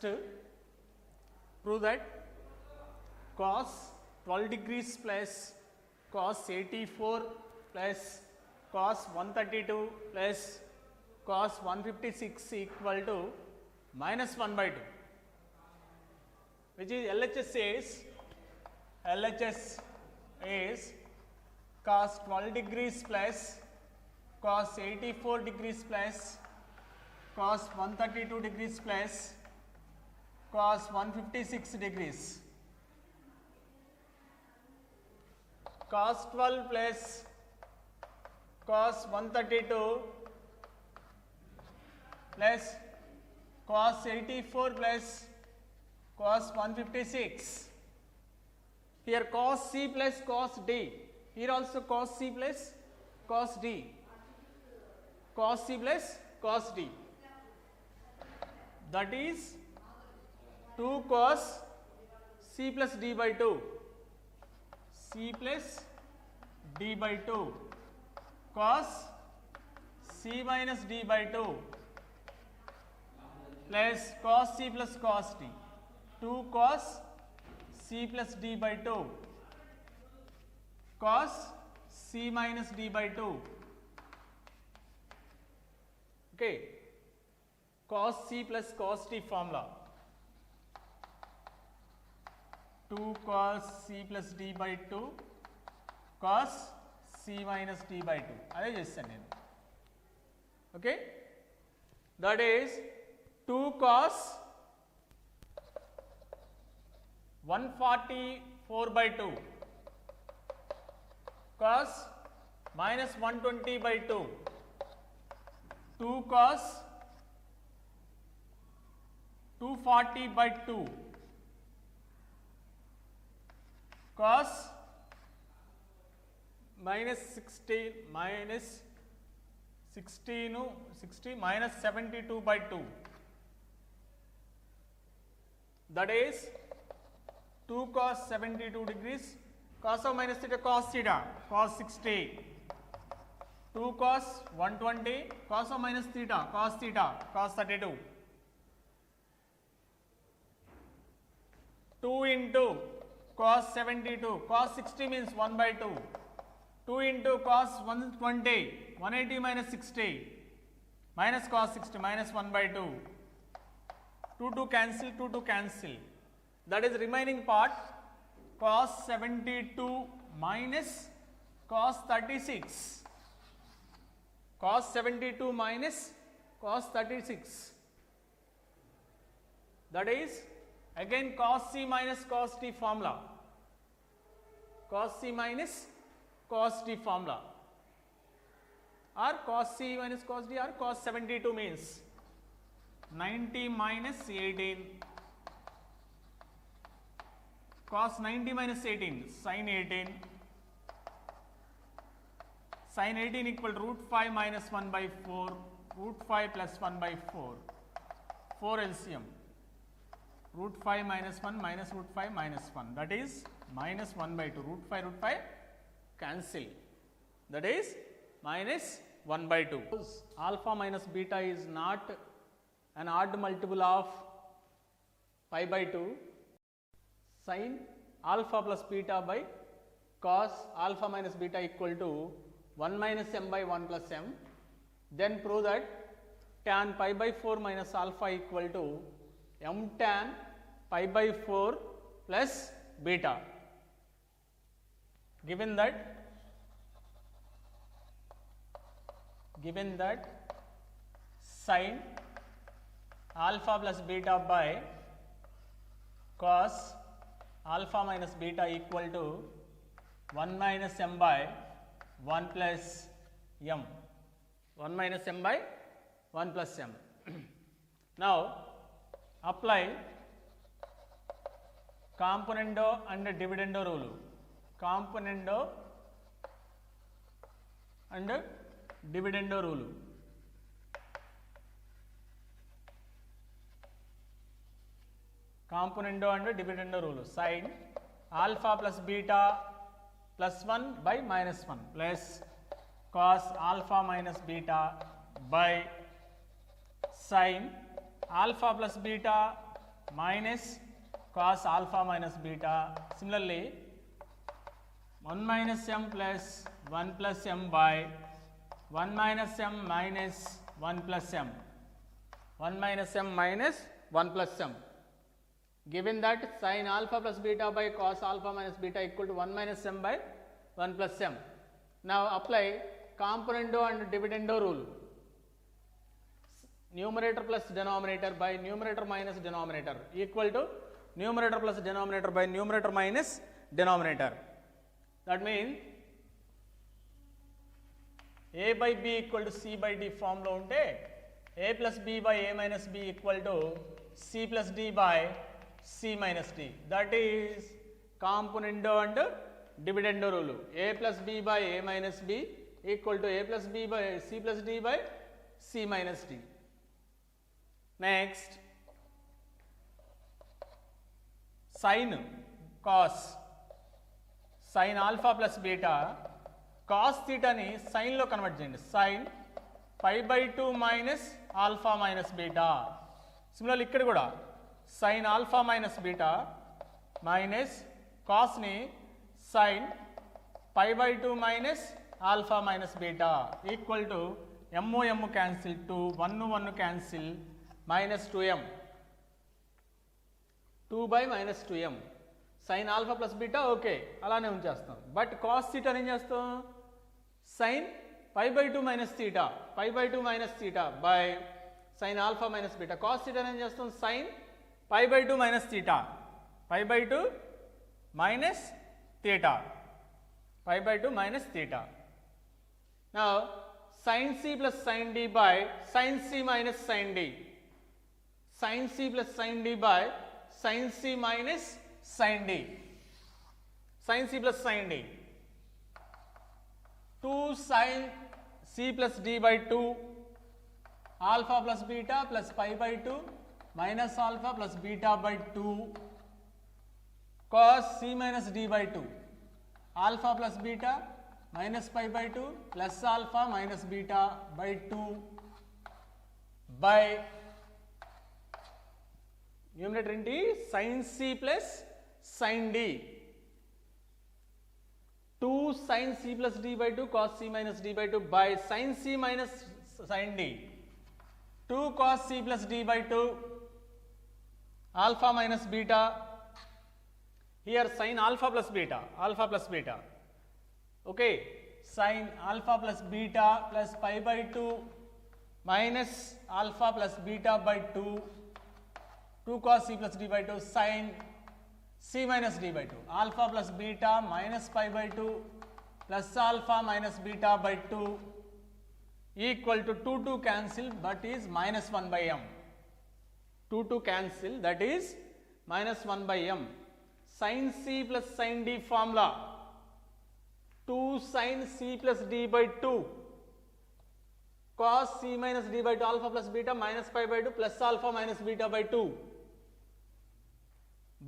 First, prove that cos 12 degrees plus cos 84 plus cos 132 plus cos 156 equal to minus 1 by 2, which is LHS is cos 12 degrees plus cos 84 degrees plus cos 132 degrees plus cos 156 degrees. Cos 12 plus cos 132 plus cos 84 plus cos 156. Here cos C plus cos D. Here also cos C plus cos D. Cos C plus cos D. That is 2 cos C plus D by 2. C plus D by 2 cos C minus D by 2 plus cos C plus cos D. 2 cos C plus D by 2 cos C minus D by 2. Okay. Cos C plus cos D formula. 2 cos C plus D by 2 cos C minus D by 2. అదే చేస్తాను నేను. Okay, that is 2 cos 144 by 2 cos minus 120 by 2, 2 cos 240 by 2 cos minus 60 minus 72 by 2, that is 2 cos 72 degrees cos of minus theta cos theta cos 60, 2 cos 120 cos of minus theta cos 32, 2 into cos 72 cos 60 means 1 by 2, 2 into cos 120 180 minus 60 minus cos 60 minus 1 by 2, 2 to cancel, 2 to cancel, that is remaining part cos 72 minus cos 36, cos 72 minus cos 36, that is again cos C minus cos D formula, cos C minus cos D formula, or cos C minus cos D, or cos 72 means 90 minus 18 cos 90 minus 18 sin 18, sin 18 equal to root 5 minus 1 by 4, root 5 plus 1 by 4, 4 LCM, root 5 minus 1 minus root 5 minus 1, that is minus 1 by 2, root 5 cancel, that is minus 1 by 2. Alpha minus beta is not an odd multiple of pi by 2. Sin alpha plus beta by cos alpha minus beta equal to 1 minus m by 1 plus m. Then prove that tan pi by 4 minus alpha equal to m tan pi by 4 plus beta. Given that sin alpha plus beta by cos alpha minus beta equal to 1 minus m by 1 plus m, 1 minus m by 1 plus m. Now apply componendo and dividendo rule, componendo and dividendo rule. Componendo and dividendo rule. Sin alpha plus beta plus 1 by minus 1 plus cos alpha minus beta by sin alpha plus beta minus cos alpha minus beta. Similarly, 1 minus m plus 1 plus m by 1 minus m minus 1 plus m. 1 minus m minus 1 plus m. Given that sin alpha plus beta by cos alpha minus beta equal to 1 minus m by 1 plus m. Now apply componendo and dividendo rule. Numerator plus denominator by numerator minus denominator equal to numerator plus denominator by numerator minus denominator. That means a by b equal to c by d form lo unte a plus b by a minus b equal to c plus d by c minus d. That is componendo and dividendo rule. A plus b by a minus b equal to a plus b by c plus d by c minus d. Next, sin cos, sin alpha plus beta, cos theta ni sin lo convert cheyandi. Sin pi by 2 minus alpha minus beta. Similarly ikkada kuda sin alpha minus beta minus cos ni sin pi by 2 minus alpha minus beta equal to m cancel, 2 1 cancel, minus 2m, 2 by minus 2m. sin alpha plus beta okay అలానే ఉంచేస్తాం. But cos theta ఏం చేస్తాం? sin pi by 2 minus theta, pi by 2 minus theta by sin alpha minus beta. cos theta ఏం చేస్తాం? sin pi by 2 minus theta, pi by 2 minus theta, pi by 2 minus theta. Now sin c plus sin d by sin c minus sin d, sin c plus sin d by sin c minus sin d, sin c plus sin d, 2 sin c plus d by 2 alpha plus beta plus pi by 2 minus alpha plus beta by 2 cos c minus d by 2 alpha plus beta minus pi by 2 plus alpha minus beta by 2 by numerator ఏంటి? sin c plus sin d, 2 sin c plus d by 2 cos c minus d by 2 by sin c minus sin d, 2 cos c plus d by 2 alpha minus beta. Here sin alpha plus beta, alpha plus beta. Okay, sin alpha plus beta plus pi by 2 minus alpha plus beta by 2, 2 cos c plus d by 2 sin c minus d by 2 alpha plus beta minus pi by 2 plus alpha minus beta by 2 equal to 2 cancel, but is minus 1 by m. 2 cancel, that is minus 1 by m. Sin c plus sin d formula, 2 sin c plus d by 2 cos c minus d by 2 alpha plus beta minus pi by 2 plus alpha minus beta by 2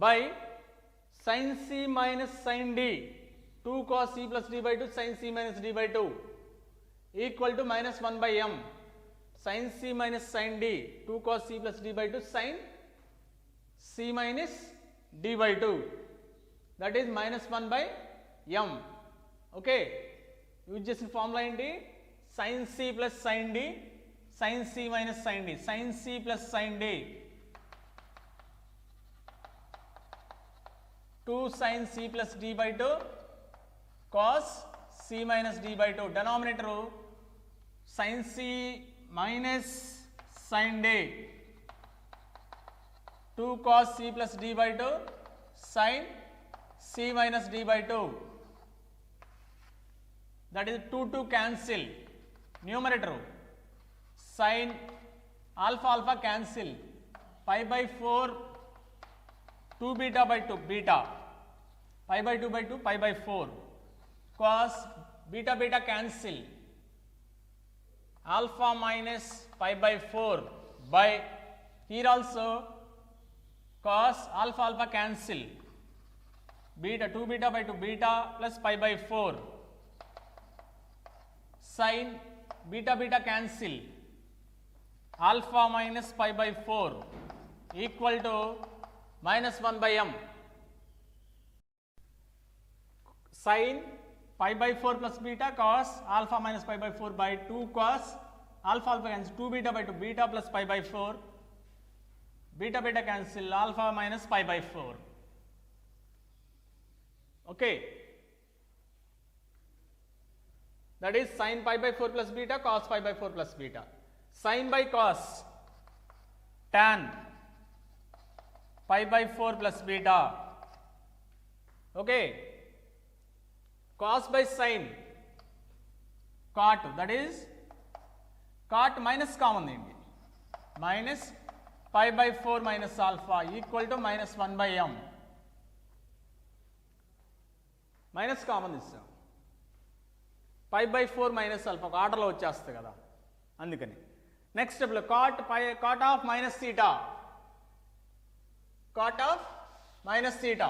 by sin c minus sin d, 2 cos c plus d by 2 sin c minus d by 2 equal to minus 1 by m. Sin c minus sin d, 2 cos c plus d by 2 sin c minus d by 2, that is minus 1 by m. Okay, use చేసిన formula ఏంటి? sin c plus sin d, sin c minus sin d, sin c plus sin d, 2 sin c plus d by 2 cos c minus d by 2. Denominator sin c minus sin d, 2 cos c plus d by 2 sin c minus d by 2, that is 2 cancel. Numerator sin alpha cancel, pi by 4 2 beta by 2 beta, pi by 2 by 2 pi by 4 cos beta cancel, alpha minus pi by 4 by, here also cos alpha cancel, beta 2 beta by 2 beta plus pi by 4 sin beta cancel, alpha minus pi by 4 equal to minus 1 by m sin pi by 4 plus beta cos alpha minus pi by 4 by 2 cos alpha alpha cancel 2 beta by 2 beta plus pi by 4 beta beta cancel alpha minus pi by 4. Okay, that is sin pi by 4 plus beta cos pi by 4 plus beta. Sin by cos tan pi by 4 plus beta. Okay, cos by sin cot, that is cot minus common ఏంటి minus pi by 4 minus alpha equal to minus 1 by m. Minus common ఇస్తాం పై by 4 minus alpha ఒక ఆర్డర్లో వచ్చేస్తుంది కదా అందుకని. Next స్టెప్లో cot of minus theta cot of minus theta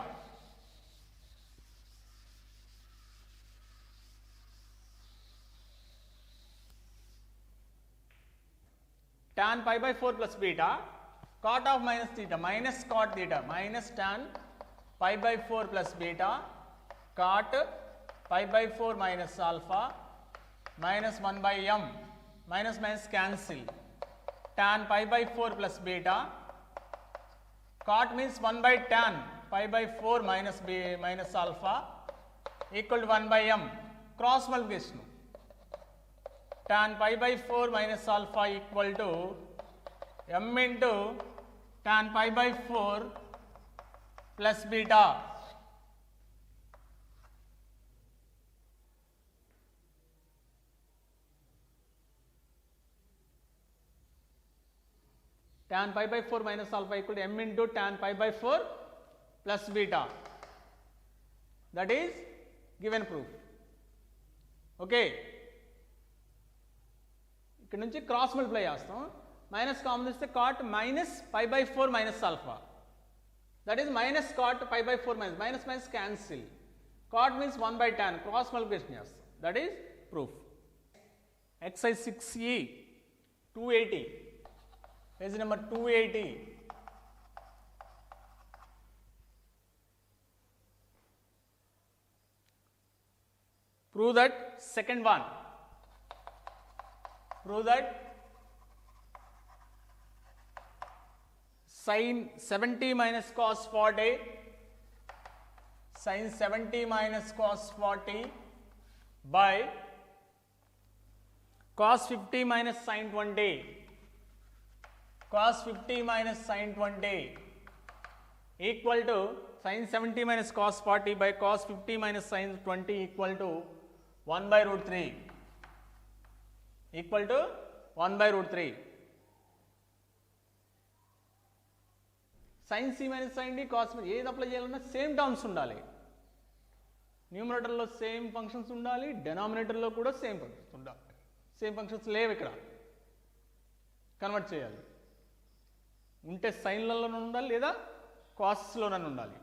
tan pi by 4 plus beta cot of minus theta minus cot theta minus tan pi by 4 plus beta cot pi by 4 minus alpha minus 1 by m minus minus cancel tan pi by 4 plus beta cot means 1 by tan pi by 4 minus b minus alpha equal to 1 by m cross multiplication tan pi by 4 minus alpha equal to m into tan pi by 4 plus beta. Tan pi by 4 minus alpha equal to m into tan pi by 4 plus beta. That is given proof. Okay. ఇక్కడ నుంచి cross multiply చేస్తాం minus common ఇస్తే cot minus pi by 4 minus alpha that is minus cot pi by 4 minus minus minus cancel cot means 1 by tan cross multiplication చేస్తాం that is proof. Exercise 6E 280 page number 280. Prove that second one. Prove that sin 70 minus cos 40 sin 70 minus cos 40 by cos 50 minus sin 20 cos 50 minus sin 20 equal to sin 70 minus cos 40 by cos 50 minus sin 20 equal to 1 by root 3 equal to 1 by root 3. sin c minus sin d cos ఏది apply చేయాలన్నా same terms ఉండాలి. న్యూమరేటర్లో same functions ఉండాలి, డెనామినేటర్లో కూడా same functions ఉండాలి. Same functions లేవు ఇక్కడ, convert చేయాలి. ఉంటే సైన్లలోనే ఉండాలి లేదా కాస్లోనే ఉండాలి.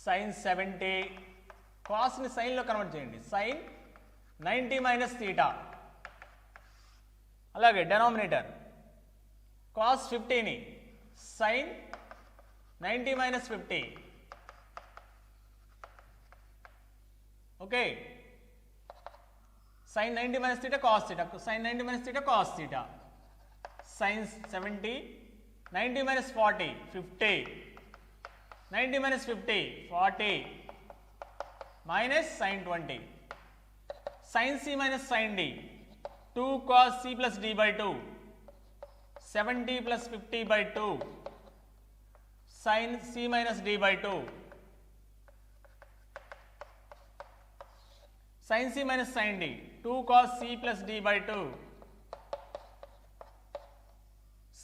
sin 70 కాస్ని సైన్లో కన్వర్ట్ చేయండి sin 90 మైనస్ థీటా. అలాగే denominator cos 50ని sin 90 minus 50. Okay, sin 90 minus theta cos theta sin 90 minus theta cos theta sin 70 90 minus 40 50 90 minus 50 40 minus sin 20 sin c minus sin d 2 cos c plus d by 2 70 plus 50 by 2 sin c minus d by 2 sin c minus sin d 2 cos c plus d by 2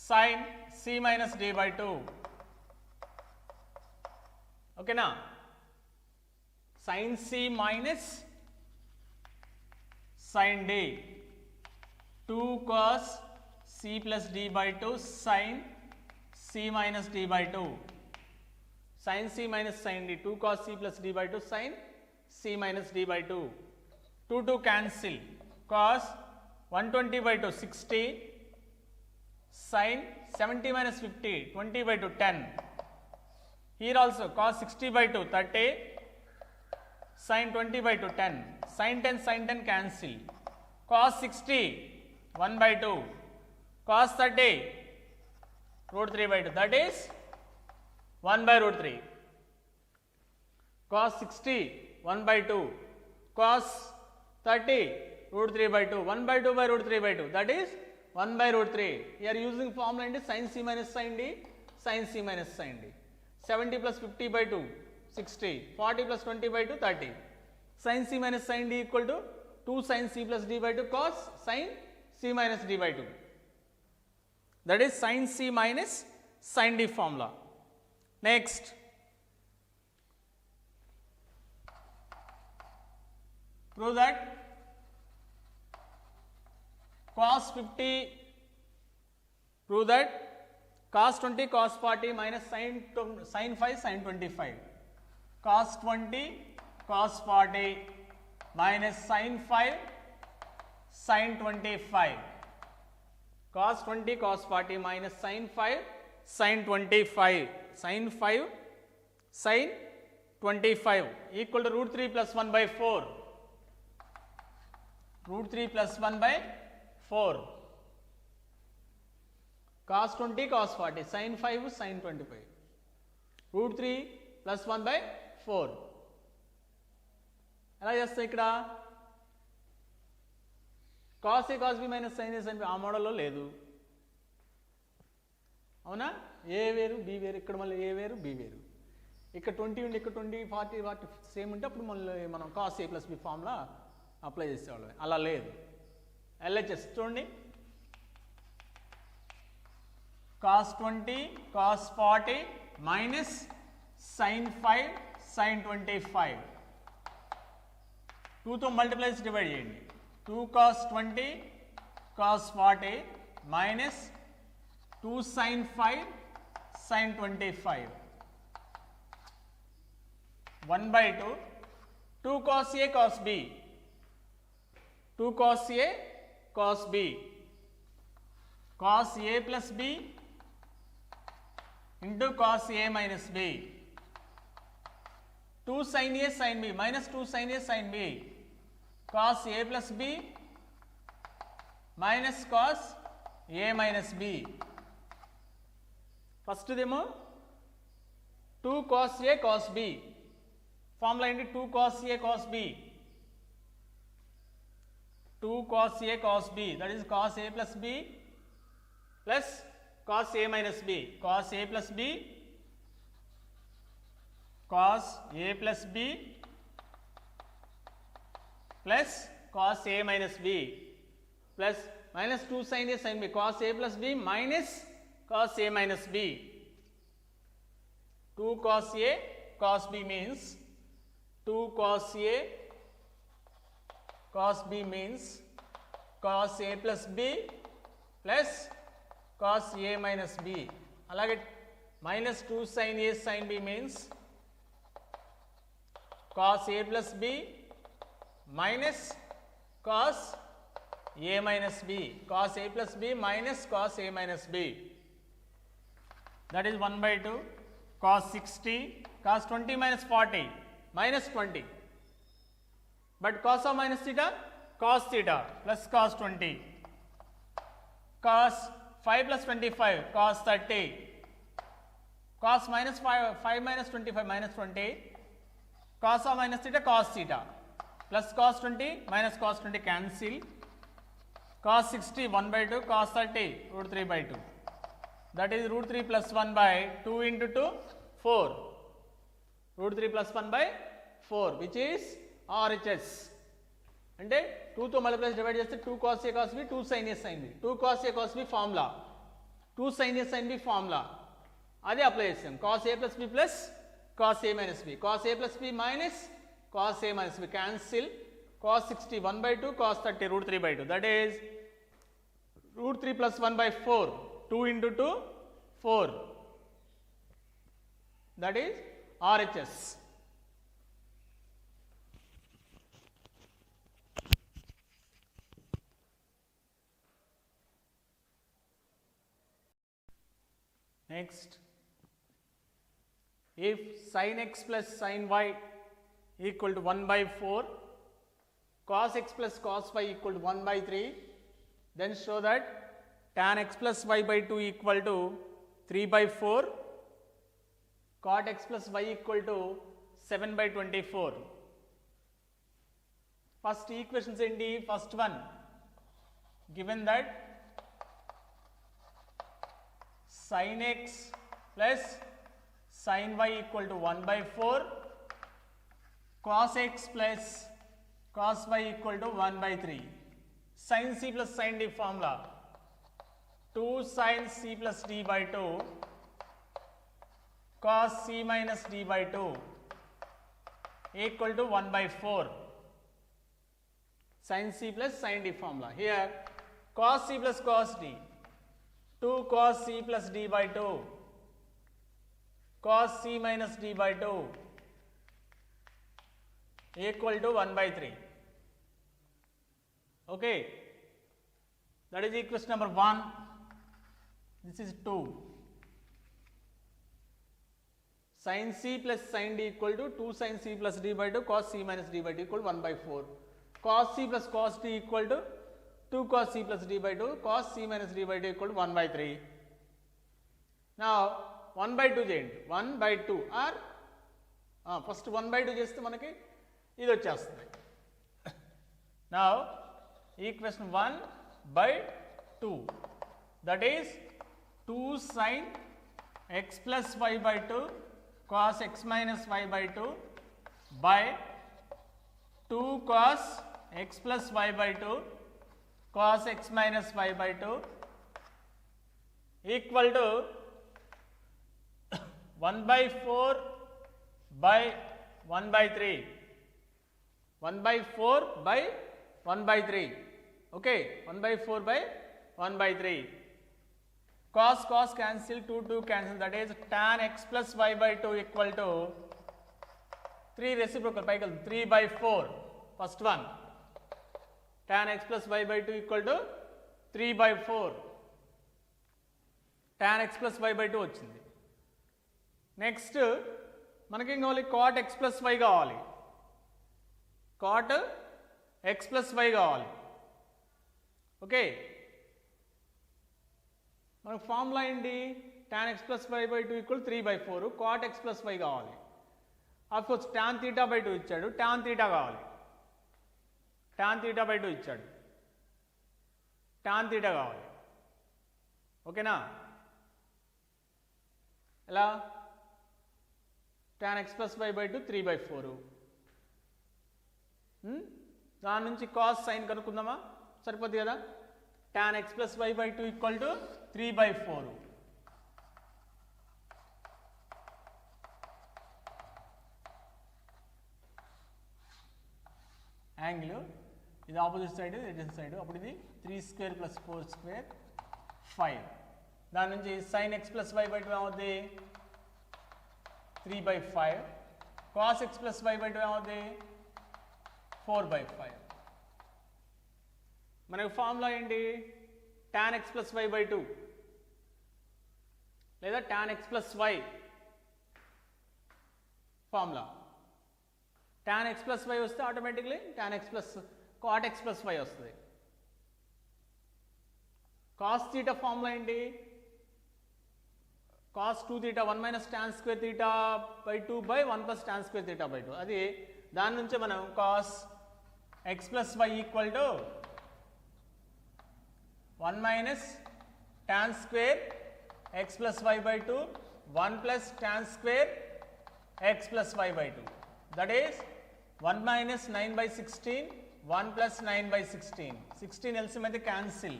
sin c minus d by 2. Okay na, sin c minus sin d 2 cos c plus d by 2 sin c minus d by 2 sin c minus sin d 2 cos c plus d by 2 sin c minus d by 2 2 cancel cos 120 by 2 60 Sin 70 minus 50, 20 by 2, 10. Here also cos 60 by 2, 30. Sin 20 by 2, 10. Sin 10 cancel. Cos 60, 1 by 2. Cos 30, root 3 by 2. That is 1 by root 3. Cos 60, 1 by 2. Cos 30, root 3 by 2. 1 by 2 by root 3 by 2. That is 1 by root 3. You are using formula into sin c minus sin d, sin c minus sin d. 70 plus 50 by 2, 60. 40 plus 20 by 2, 30. Sin c minus sin d equal to 2 sin c plus d by 2 cos sin c minus d by 2. That is sin c minus sin d formula. Next, prove that cos 50, prove that cos 20 cos 40 minus sin 5 sin 25. Cos 20 cos 40 minus sin 5 sin 25. Cos 20 cos 40 minus sin 5 sin 25. Sin 5 sin 25 equal to root 3 plus 1 by 4. Root 3 plus 1 by 4. Cos 20 cos 40 sin 5 sin 25. Root 3 plus 1 by 4. ఎలా చేస్తాయి ఇక్కడ cos a cos b minus sin a sin b ఆ మోడల్లో లేదు అవునా ఏ వేరు B వేరు ఇక్కడ మళ్ళీ ఏ వేరు బి వేరు ఇక్కడ 20 ఉండి ఇక్కడ 20 40 వాటి సేమ్ ఉంటే అప్పుడు మళ్ళీ మనం cos a plus b formula apply చేసేవాళ్ళం అలా లేదు LHS చూడండి cos 20 cos 40 minus sin 5 sin 25 2 తో మల్టిప్లైస్ డివైడ్ చేయండి 2 cos 20 cos 40 minus 2 sin 5 sin 25 1 by 2 2 cos a cos b 2 cos a cos b cos a plus b into cos a minus b 2 sin a sin b minus 2 sin a sin b cos a plus b minus cos a minus b first demo 2 cos a cos b formula into 2 cos a cos b 2 cos a cos b that is cos a plus b plus cos a minus b cos a plus b cos a plus b plus cos a minus b plus minus 2 sin a sin b cos a plus b minus cos a minus b 2 cos a cos b means 2 cos a cos b means cos a plus b plus cos a minus b alage minus 2 sin a sin b means cos a plus b minus cos a minus b cos a plus b minus cos a minus b that is 1 by 2 cos 60 cos 20 minus 40 minus 20 but cos of minus theta cos theta plus cos 20 cos 5 plus 25 cos 30 cos minus 5 minus 25 minus 20 cos of minus theta cos theta plus cos 20 minus cos 20 cancel cos 60 1 by 2 cos 30 root 3 by 2 that is root 3 plus 1 by 2 into 2 4 root 3 plus 1 by 4 which is RHS అంటే 2 తో multiply divide చేస్తే 2 cos a cos b 2 sin a sin b 2 cos a cos b formula 2 sin a sin b formula అది apply చేసాం cos a plus b plus cos a minus b cos a plus b minus cos a minus b cancel cos 60 1 by 2 cos 30 root 3 by 2 that is root 3 plus 1 by 4 2 into 2 4 that is RHS. Next, if sin x plus sin y equal to 1 by 4, cos x plus cos y equal to 1 by 3, then show that tan x plus y by 2 equal to 3 by 4, cot x plus y equal to 7 by 24. First equations enti, first one, given that sin x plus sin y equal to 1 by 4, cos x plus cos y equal to 1 by 3. Sin c plus sin d formula, 2 sin c plus d by 2 cos c minus d by 2 equal to 1 by 4. Sin c plus sin d formula. Here cos c plus cos d, 2 cos c plus d by 2 cos c minus d by 2 equal to 1 by 3. Okay, that is equation number 1. This is 2. Sin c plus sin d equal to 2 sin c plus d by 2 cos c minus d by 2 equal to 1 by 4. Cos c plus cos d equal to 2 cos c plus d by 2 cos c minus d by 2 equal to 1 by 3. Now 1 by 2 చేయండి, 1 by 2 or first 1 by 2 చేస్తే మనకి ఇది వచ్చేస్తుంది. Now equation 1 by 2, that is 2 sin x plus y by 2 cos x minus y by 2 by 2 cos x plus y by 2 cos x minus y by 2 equal to 1 by 4 by 1 by 3. 1 by 4 by 1 by 3. Okay, 1 by 4 by 1 by 3. Cos cancel, 2 cancel, that is tan x plus y by 2 equal to 3 reciprocal, 3 by 4. First one, tan x plus y by 2 equal to 3 by 4. Tan x plus y by 2 వచ్చింది. Next మనకేం కావాలి, cot x plus y కావాలి, cot x plus y కావాలి. Okay, మనకు formula ఏంటి, tan x plus y by 2 equal 3 by 4, cot x plus y కావాలి. Of course tan theta by 2 ఇచ్చాడు, tan theta కావాలి, tan theta by 2 ఇచ్చాడు, tan theta కావాలి. ఓకేనా, ఎలా, tan x plus y by 2 3 by 4, దాని నుంచి cos sin కనుక్కుందామా, సరిపోద్ది కదా. tan x plus y by 2 equal to 3 by 4. Angle ఇది ఆపోజిట్ సైడ్, రిటర్న్ సైడ్, అప్పుడు ఇది 3 square plus 4 square 5. దాని నుంచి sin x plus y by 2 ఏమవుద్ది 3 by 5, cos x plus y by 2 ఏమవుద్ది 4 by 5. మనకు ఫార్ములా ఏంటి, tan x plus y by 2 లేదా tan x plus y formula. tan x plus y వస్తే automatically tan x plus cot x plus y వస్తుంది. cos theta formula ఏంటి, cos 2 theta 1 minus tan square theta by 2 by 1 plus tan square theta by 2. అది దాని నుంచే మనం cos x plus y equal to 1 minus tan square x plus y by 2 1 plus tan square x plus y by 2, that is 1 minus 9 by 16 1 plus 9 by 16. 16 LCM అయితే cancel,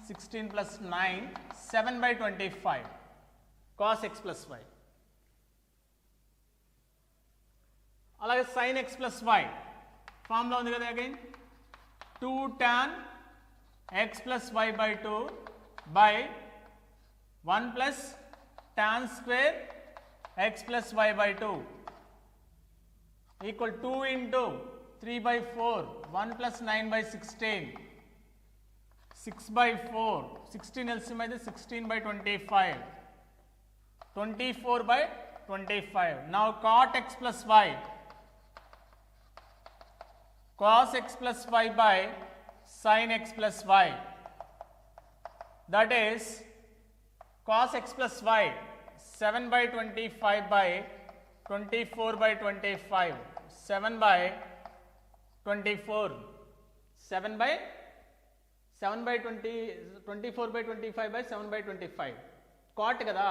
16 plus 9 7 by 25 cos x plus y. అలాగే sin x plus y formula ఉంది కదా, again 2 tan x plus y by 2 by 1 plus tan square x plus y by 2 equal 2 into 3 by 4 1 plus 9 by 16 6 by 4, 16 LCM అయితే 16 by 25, 24 by 25. Now cot x plus y, cos x plus y by sin x plus y, that is cos x plus y 7 by 25 by 24 by 25, 7 by 24, 7 by 20, 24 by 25 by 7 by 25. Cot kada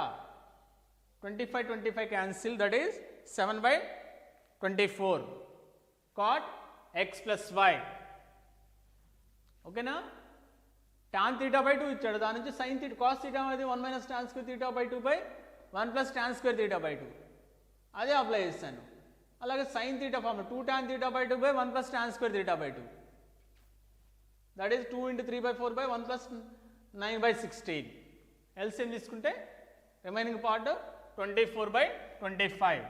25 cancel, that is 7 by 24. Cot x plus y. Okay na? Tan theta by 2 ఇచ్చాడు, దాని నుంచి sin theta cos theta అనేది 1 minus tan square theta by 2 by 1 plus tan square theta by 2, అదే apply చేస్తాను. అలాగే sin theta form 2 tan theta by 2 by 1 plus tan square theta by 2, that is 2 into 3 by 4 by 1 plus 9 by 16. LCM తీసుకుంటే remaining part 24 by 25.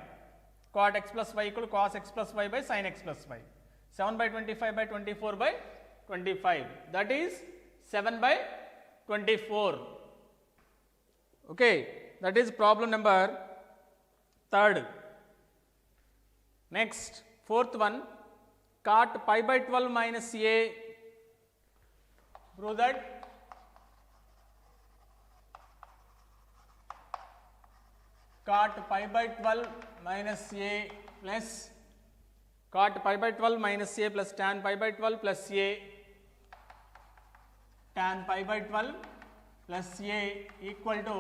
Cot x plus y equal cos x plus y by sin x plus y. 7 by 25 by 24 by 25, that is 7 by 24. Okay, that is problem number 3rd. Next, 4th one, cot pi by 12 minus a. Prove that cot pi by 12 minus a plus cot pi by 12 minus a plus tan pi by 12 plus a, tan pi by 12 plus a equal to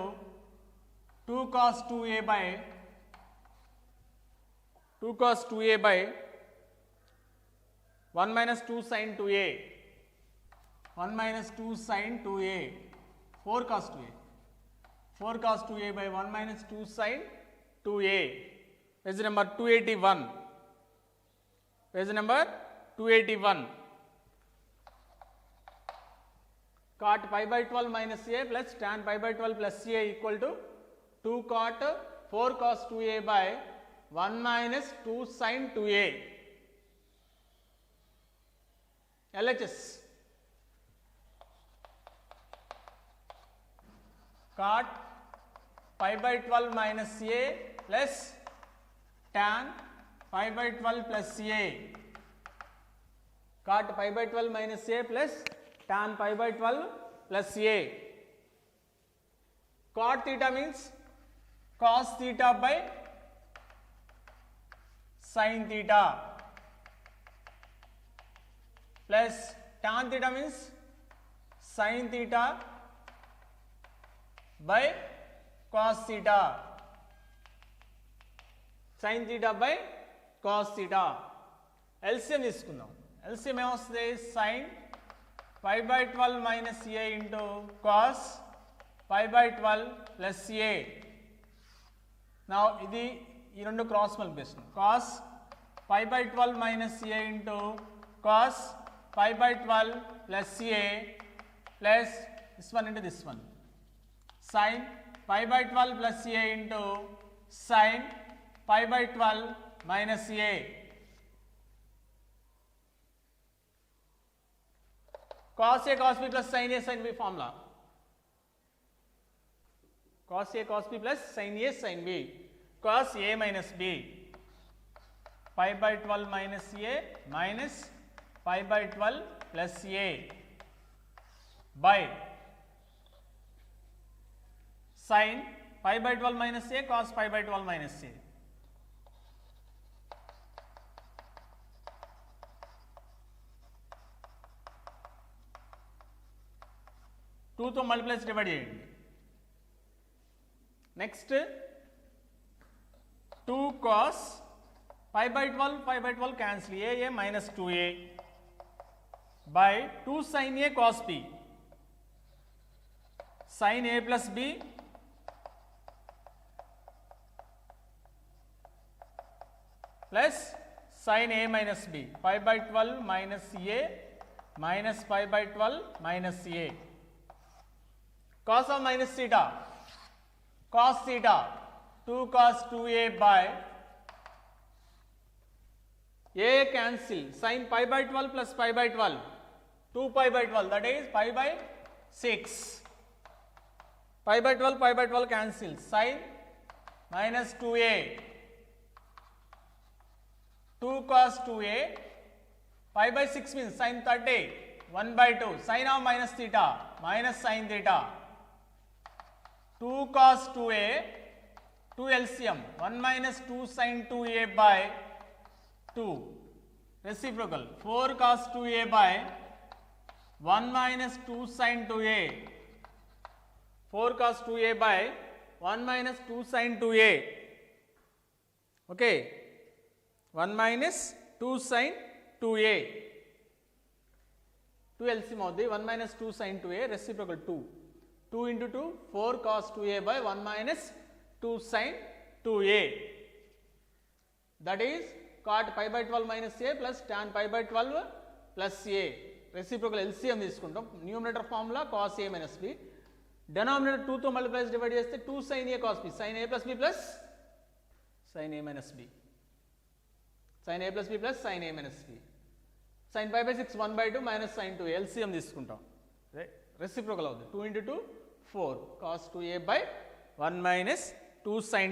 2 cos 2a by 1 minus 2 sin 2a, 1 minus 2 sin 2a, 4 cos 2a, 4 cos 2a by 1 minus 2 sin 2a. Page number 281. Page number 281. Cot pi by 12 minus a plus tan pi by 12 plus a equal to 2 cot 4 cos 2a by 1 minus 2 sin 2a. LHS. Cot pi by 12 minus a plus tan pi by 12 plus a. Cot pi by 12 minus a plus tan pi by 12 plus a. Cot theta means cos theta by sin theta plus tan theta means sin theta by cos theta, sin theta by cos theta. LCM తీసుకుందాం. LCM ఏమొస్తుంది? sin pi by 12 minus a into cos pi by 12 plus a. Now ఇది ఈ రెండు cross multiplication. cos pi by 12 minus a into cos pi by 12 plus a plus this one into this one. Sin pi by 12 plus a into sin pi by 12 minus a. Cos a cos b plus sin a sin b formula. Cos a cos b plus sin a sin b. Cos a minus b. Pi by 12 minus a minus pi by 12 plus a by sin pi by 12 minus a cos pi by 12 minus a. Two తో multiplies divide చేయండి. Next 2 cos pi by 12 cancel a minus 2a by 2 sin a cos b sin a plus b plus sin a minus b, pi by 12 minus a minus pi by 12 minus a. Cos of minus theta, cos theta 2 cos 2a by a cancel, sin pi by 12 plus pi by 12, 2 pi by 12, that is pi by 6. Pi by 12 cancel. Sine minus 2a. 2 cos 2a. Pi by 6 means sine 30. 1 by 2. Sine of minus theta. Minus sine theta. 2 cos 2a. 2 LCM. 1 minus 2 sine 2a by 2. Reciprocal. 4 cos 2a by 1 minus 2 sine 2a. 4 cos 2a by 1 minus 2 sine 2a. Okay. 1 minus 2 sine 2a. 2 LCM of the 1 minus 2 sine 2a, reciprocal 2. 2 into 2, 4 cos 2a by 1 minus 2 sine 2a. That is cot pi by 12 minus a plus tan pi by 12 plus a. Reciprocal LCM తీసుకుంటాం. Numerator formula cos a minus b. Denominator 2 తో multiply divide చేస్తే 2 sin a cos b. sin a plus b plus sin a minus b. sin a plus b plus sin a minus b. sin pi by 6 1 by 2 minus sin 2 LCM తీసుకుంటాం. Reciprocal అవుతుంది. 2 into 2 4 cos 2a by 1 minus 2 sin